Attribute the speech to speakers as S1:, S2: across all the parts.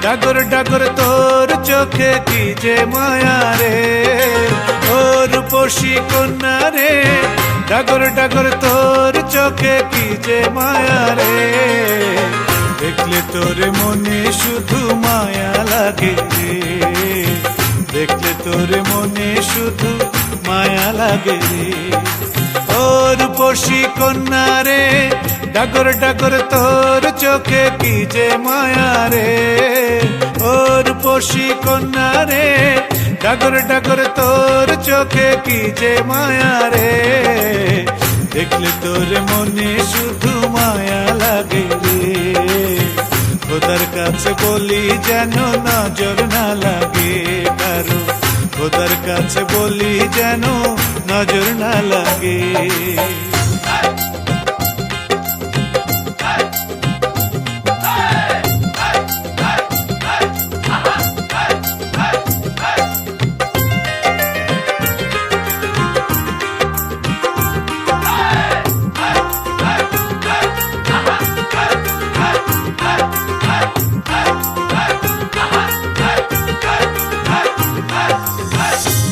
S1: ডাগর ডাগর তোর চোখে কি যে মায়া রে, ও রূপসী কন্যা রে, ডাগর ডাগর তোর চোখে কি যে মায়া রে। দেখলে তোর মনে শুধু মায়া লাগে রে, দেখলে তোর মনে শুধু মায়া লাগে রে। ও রূপসী কন্যা রে, ডাগর ডাগর তোর চোখে কি যে মায়া রে, ও রূপসী কন্যা রে, ডাগর ডাগর তোর চোখে কি যে মায়া রে। দেখলে তোর মনে শুধু মায়া লাগে রে, খোদার কাছে বলি যেন নজর না লাগে কারো, খোদার কাছে বলি যেন নজর না লাগে।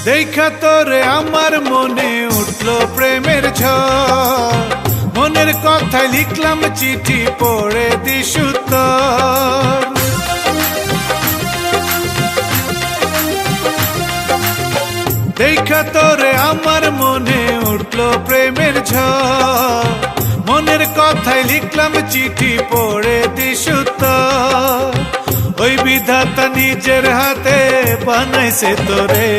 S1: দেখা তোরে আমার মনে উঠলো প্রেমের ঝড়, মনের কথায় লিখলাম চিঠি পড়ে দিস উত্তর। দেখা তোরে আমার মনে উঠলো প্রেমের ঝড়, মনের কথায় লিখলাম চিঠি পড়ে দিস উত্তর। ওই বিধাতা নিজের হাতে বানাইছে তোরে,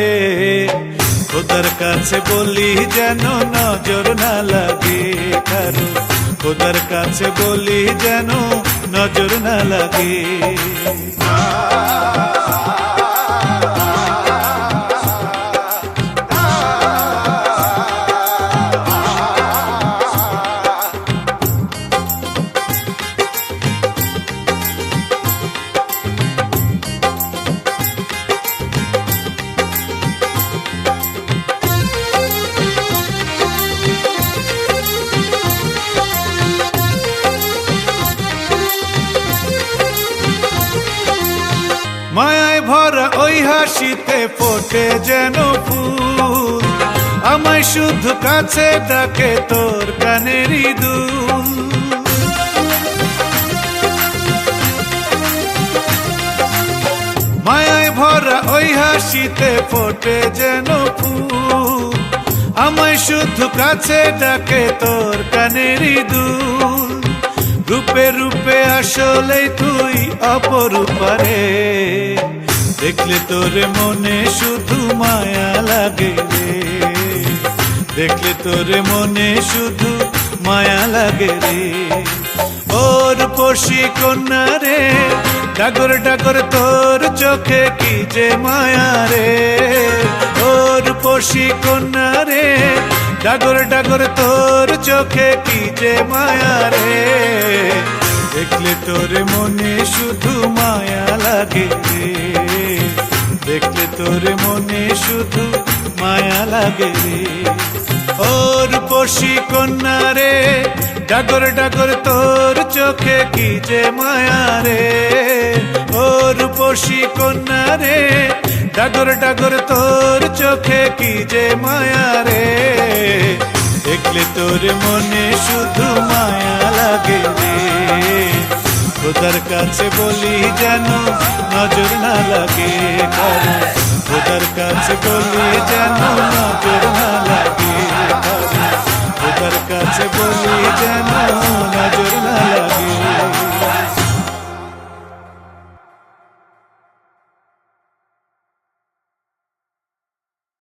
S1: খোদার কাছে বলি যেন নজর না লাগে কারো, খোদার কাছে বলি যেন নজর না লাগে। মায়ায় ভরা ওই হাসিতে ফোটে যেন ফুল, আমায় শুধু কাছে ডাকে তোর কানেরই দুল। মায়ায় ভরা ওই হাসিতে ফোটে যেন ফুল, আমায় শুধু কাছে ডাকে তোর কানেরই দুল। রূপে রূপে আসলে তুই অপরূপা রে, দেখলে তোর মনে শুধু মায়া লাগে রে, দেখলে তোর মনে শুধু মায়া লাগে রে। ও রূপসী কন্যা রে, ডাগর ডাগর তোর চোখে কি যে মায়া রে, ও রূপসী কন্যা রে, ডাগর ডাগর তোর চোখে কি যে মায়া রে। দেখলে তোর মনে শুধু মায়া লাগে রে, দেখলে তোর মনে শুধু মায়া লাগে রে। ও রূপসী কন্যা রে, ডাগর ডাগর তোর চোখে কি যে মায়া রে, ও রূপসী কন্যা রে, ডাগর ডাগর তোর চোখে কি যে মায়া রে। দেখলে তোর মনে শুধু মায়া লাগে রে, খোদার কাছে বলি যেন নজর না লাগে কারো, খোদার কাছে বলি যেন নজর না লাগে কারো, খোদার কাছে বলি যেন নজর না লাগে।